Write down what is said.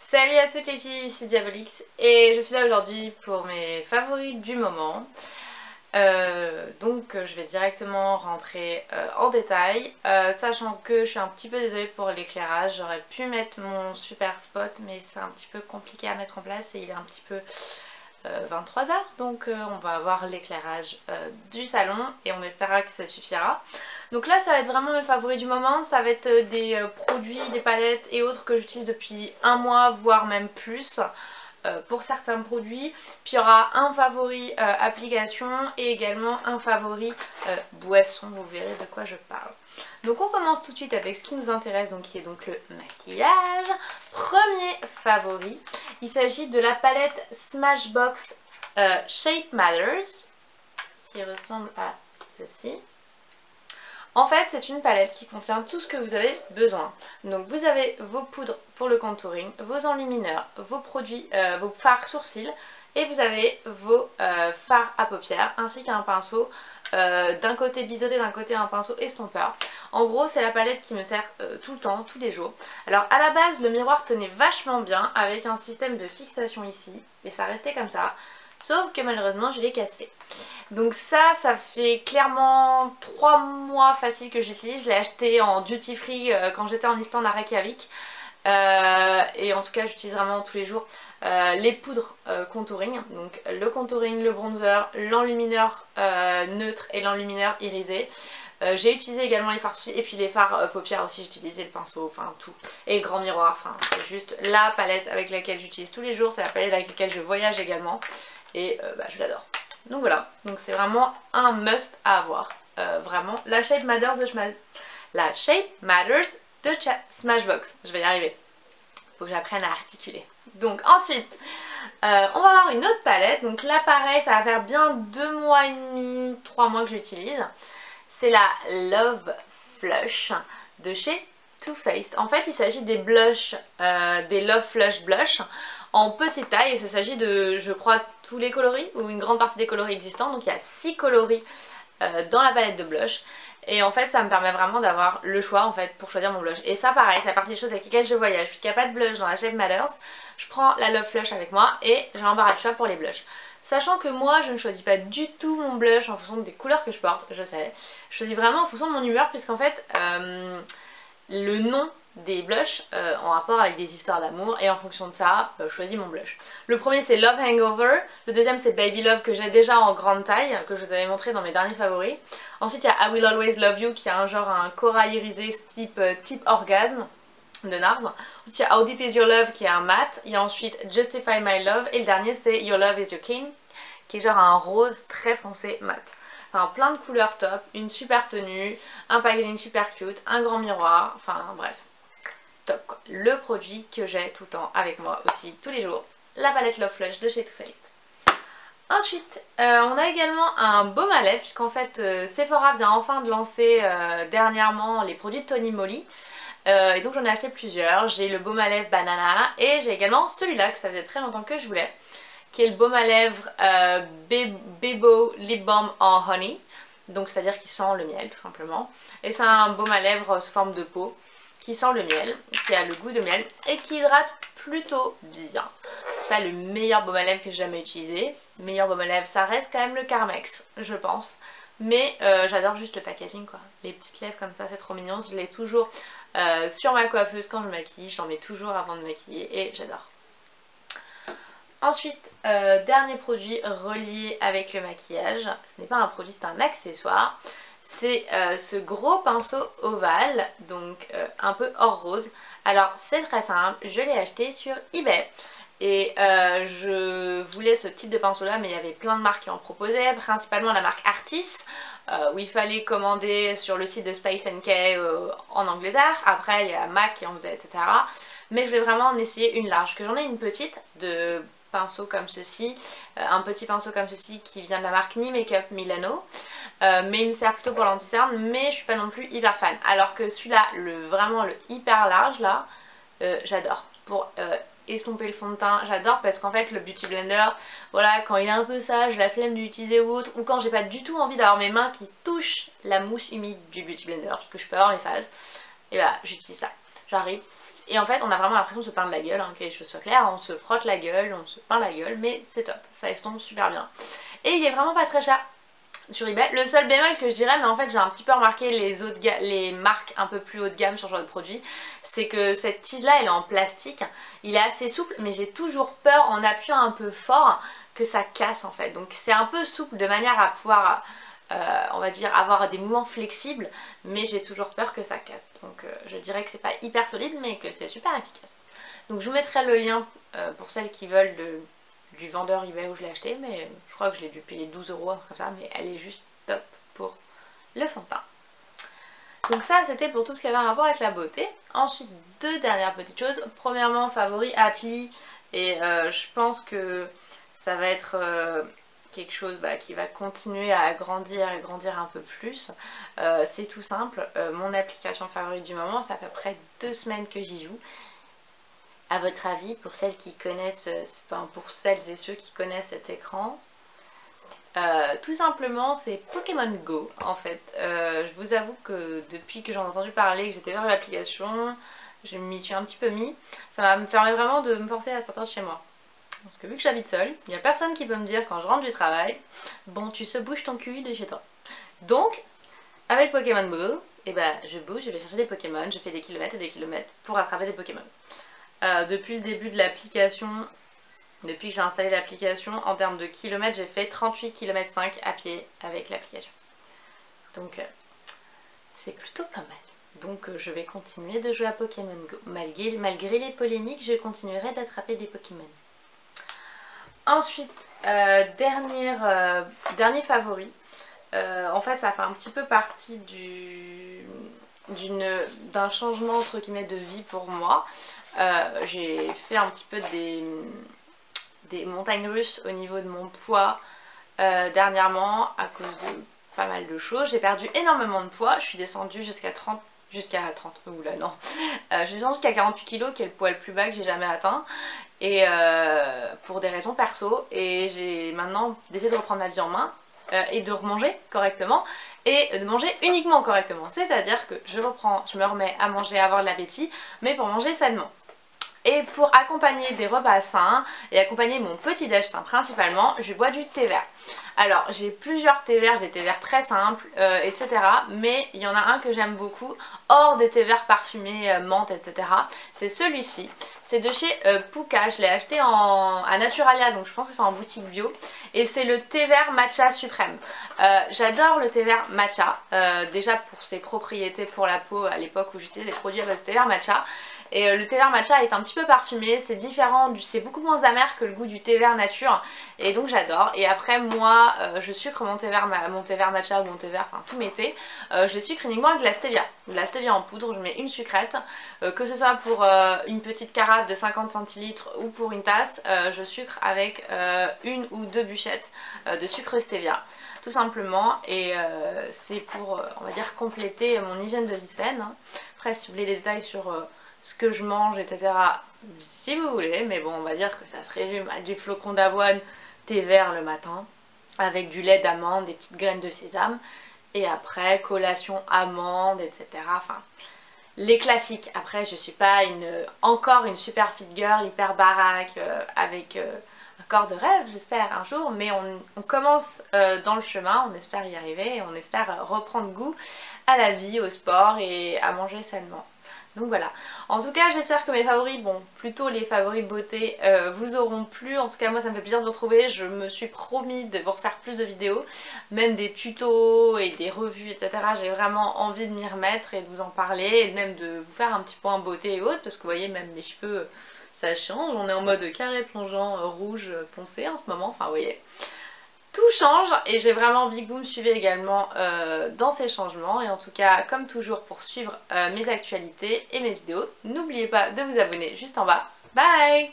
Salut à toutes les filles, ici Diabolix et je suis là aujourd'hui pour mes favoris du moment. Donc je vais directement rentrer en détail, sachant que je suis un petit peu désolée pour l'éclairage. J'aurais pu mettre mon super spot mais c'est un petit peu compliqué à mettre en place et il est un petit peu 23h, donc on va avoir l'éclairage du salon et on espérera que ça suffira. Donc là ça va être vraiment mes favoris du moment, ça va être des produits, des palettes et autres que j'utilise depuis un mois voire même plus pour certains produits. Puis il y aura un favori application et également un favori boisson, vous verrez de quoi je parle. Donc on commence tout de suite avec ce qui nous intéresse, donc qui est donc le maquillage. Premier favori, il s'agit de la palette Smashbox Shape Matters qui ressemble à ceci. En fait, c'est une palette qui contient tout ce que vous avez besoin. Donc vous avez vos poudres pour le contouring, vos enlumineurs, vos produits, vos fards sourcils et vous avez vos fards à paupières ainsi qu'un pinceau d'un côté biseauté, d'un côté un pinceau estompeur. En gros, c'est la palette qui me sert tout le temps, tous les jours. Alors à la base, le miroir tenait vachement bien avec un système de fixation ici et ça restait comme ça. Sauf que malheureusement je l'ai cassé. Donc ça fait clairement 3 mois facile que j'utilise. Je l'ai acheté en duty free quand j'étais en Islande à Reykjavik. Et en tout cas j'utilise vraiment tous les jours les poudres contouring. Donc le contouring, le bronzer, l'enlumineur neutre et l'enlumineur irisé. J'ai utilisé également les fards et puis les fards paupières aussi, j'ai utilisé le pinceau, enfin tout. Et le grand miroir, enfin c'est juste la palette avec laquelle j'utilise tous les jours. C'est la palette avec laquelle je voyage également. Et je l'adore. Donc voilà, donc c'est vraiment un must à avoir. Vraiment, la Shape Matters de Smashbox. Je vais y arriver. Faut que j'apprenne à articuler. Donc ensuite, on va avoir une autre palette. Donc là pareil, ça va faire bien 2 mois et demi, 3 mois que j'utilise. C'est la Love Flush de chez Too Faced. En fait, il s'agit des blushs, des Love Flush Blush en petite taille. Et il s'agit de, je crois, tous les coloris ou une grande partie des coloris existants. Donc il y a 6 coloris dans la palette de blush. Et en fait, ça me permet vraiment d'avoir le choix en fait pour choisir mon blush. Et ça, pareil, c'est la partie des choses avec lesquelles je voyage. Puisqu'il n'y a pas de blush dans la Shape Matters, je prends la Love Flush avec moi et j'ai l'embarras du choix pour les blushs. Sachant que moi je ne choisis pas du tout mon blush en fonction des couleurs que je porte, je sais. Je choisis vraiment en fonction de mon humeur puisqu'en fait le nom des blushs en rapport avec des histoires d'amour et en fonction de ça je choisis mon blush. Le premier c'est Love Hangover, le deuxième c'est Baby Love que j'ai déjà en grande taille, que je vous avais montré dans mes derniers favoris. Ensuite il y a I Will Always Love You qui a un corail irisé type orgasme de NARS. Ensuite il y a How Deep Is Your Love qui est un mat. Il y a ensuite Justify My Love et le dernier c'est Your Love Is Your King qui est genre un rose très foncé mat. Enfin plein de couleurs top, une super tenue, un packaging super cute, un grand miroir, enfin bref, top quoi. Le produit que j'ai tout le temps avec moi aussi tous les jours, la palette Love Flush de chez Too Faced. Ensuite, on a également un baume à lèvres puisqu'en fait Sephora vient enfin de lancer dernièrement les produits de Tony Moly. Et donc j'en ai acheté plusieurs. J'ai le baume à lèvres Banana et j'ai également celui-là que ça faisait très longtemps que je voulais, qui est le baume à lèvres Bebo Lip Balm en Honey. Donc c'est à dire qu'il sent le miel tout simplement. Et c'est un baume à lèvres sous forme de peau qui sent le miel, qui a le goût de miel et qui hydrate plutôt bien. C'est pas le meilleur baume à lèvres que j'ai jamais utilisé. Le meilleur baume à lèvres ça reste quand même le Carmex je pense. Mais j'adore juste le packaging quoi. Les petites lèvres comme ça c'est trop mignon. Je l'ai toujours sur ma coiffeuse quand je maquille. J'en mets toujours avant de maquiller et j'adore. Ensuite, dernier produit relié avec le maquillage. Ce n'est pas un produit, c'est un accessoire. C'est ce gros pinceau ovale, donc un peu or rose. Alors c'est très simple, je l'ai acheté sur eBay. Et je voulais ce type de pinceau là mais il y avait plein de marques qui en proposaient, principalement la marque Artis où il fallait commander sur le site de Space NK en Angleterre. Après il y a MAC qui en faisait etc. Mais je voulais vraiment en essayer une large, que j'en ai une petite de pinceau comme ceci, un petit pinceau comme ceci qui vient de la marque Ni Makeup Milano. Mais il me sert plutôt pour l'anti-cerne mais je suis pas non plus hyper fan. Alors que celui-là, vraiment le hyper large là, j'adore. Pour estomper le fond de teint, j'adore parce qu'en fait le Beauty Blender, voilà, quand il est un peu sage, la flemme d'utiliser ou autre, ou quand j'ai pas du tout envie d'avoir mes mains qui touchent la mousse humide du Beauty Blender, parce que je peux avoir les phases, et bah j'utilise ça. J'arrive, Et en fait on a vraiment l'impression de se peindre la gueule, hein, que les choses soient claires, on se frotte la gueule, on se peint la gueule, mais c'est top, ça estompe super bien. Et il est vraiment pas très cher sur eBay. Le seul bémol que je dirais, mais en fait j'ai un petit peu remarqué les marques un peu plus haut de gamme sur ce genre de produit, c'est que cette tige là elle est en plastique, il est assez souple mais j'ai toujours peur en appuyant un peu fort que ça casse en fait. Donc c'est un peu souple de manière à pouvoir on va dire avoir des mouvements flexibles, mais j'ai toujours peur que ça casse. Donc je dirais que c'est pas hyper solide mais que c'est super efficace. Donc je vous mettrai le lien pour celles qui veulent du vendeur eBay où je l'ai acheté, mais je crois que je l'ai dû payer 12 € comme ça, mais elle est juste top pour le fond de teint. Donc ça c'était pour tout ce qui avait un rapport avec la beauté. Ensuite 2 dernières petites choses. Premièrement favori appli, et je pense que ça va être quelque chose qui va continuer à grandir et grandir un peu plus. C'est tout simple, mon application favorite du moment, ça fait à peu près 2 semaines que j'y joue. À votre avis, pour celles qui connaissent, enfin pour celles et ceux qui connaissent cet écran, tout simplement c'est Pokémon Go en fait. Je vous avoue que depuis que j'en ai entendu parler, que j'ai téléchargé l'application, je m'y suis un petit peu mis. Ça me permet vraiment de me forcer à sortir de chez moi. Parce que vu que j'habite seule, il n'y a personne qui peut me dire quand je rentre du travail, bon tu se bouges ton cul de chez toi. Donc avec Pokémon Go, et je bouge, je vais chercher des Pokémon, je fais des kilomètres et des kilomètres pour attraper des Pokémon. Depuis le début de l'application, depuis que j'ai installé l'application, en termes de kilomètres, j'ai fait 38,5 km à pied avec l'application. Donc c'est plutôt pas mal. Donc je vais continuer de jouer à Pokémon Go. Malgré les polémiques, je continuerai d'attraper des Pokémon. Ensuite, dernier favori. En fait ça fait un petit peu partie d'un changement entre guillemets de vie pour moi. J'ai fait un petit peu des montagnes russes au niveau de mon poids dernièrement à cause de pas mal de choses. J'ai perdu énormément de poids, je suis descendue jusqu'à 30, oula non, je suis descendue jusqu'à 48 kg qui est le poids le plus bas que j'ai jamais atteint. Et pour des raisons perso, et j'ai maintenant décidé de reprendre ma vie en main et de remanger correctement et de manger uniquement correctement, c'est-à-dire que je me remets à manger, à avoir de l'appétit, mais pour manger sainement. Et pour accompagner des repas sains et accompagner mon petit déj sain principalement, je bois du thé vert. Alors j'ai plusieurs thés verts, des thés verts très simples, etc. Mais il y en a un que j'aime beaucoup, hors des thés verts parfumés, menthe, etc. C'est celui-ci. C'est de chez Pukka, je l'ai acheté à Naturalia, donc je pense que c'est en boutique bio. Et c'est le thé vert matcha suprême. J'adore le thé vert matcha, déjà pour ses propriétés pour la peau à l'époque où j'utilisais des produits à base de thé vert matcha. Et le thé vert matcha est un petit peu parfumé, c'est différent, c'est beaucoup moins amer que le goût du thé vert nature, et donc j'adore. Et après moi je sucre mon thé vert matcha ou mon thé vert, enfin tous mes thés, je les sucre uniquement avec de la stevia en poudre. Je mets une sucrète, que ce soit pour une petite carafe de 50 centilitres ou pour une tasse, je sucre avec 1 ou 2 bûchettes de sucre stevia tout simplement, et c'est pour on va dire compléter mon hygiène de vie saine. Après si vous voulez des détails sur ce que je mange, etc. si vous voulez, mais bon on va dire que ça se résume à du flocon d'avoine, thé vert le matin, avec du lait d'amande, des petites graines de sésame, et après collation amande, etc. Enfin, les classiques. Après je suis pas encore une super fit girl, hyper baraque, avec un corps de rêve j'espère un jour, mais on commence dans le chemin, on espère y arriver, et on espère reprendre goût à la vie, au sport et à manger sainement. Donc voilà, en tout cas j'espère que mes favoris, bon plutôt les favoris beauté, vous auront plu. En tout cas moi ça me fait plaisir de vous retrouver, je me suis promis de vous refaire plus de vidéos, même des tutos et des revues, etc. J'ai vraiment envie de m'y remettre et de vous en parler, et même de vous faire un petit point beauté et autres, parce que vous voyez même mes cheveux ça change, on est en mode carré plongeant rouge foncé en ce moment, enfin vous voyez. Tout change et j'ai vraiment envie que vous me suivez également dans ces changements. Et en tout cas, comme toujours, pour suivre mes actualités et mes vidéos, n'oubliez pas de vous abonner juste en bas. Bye!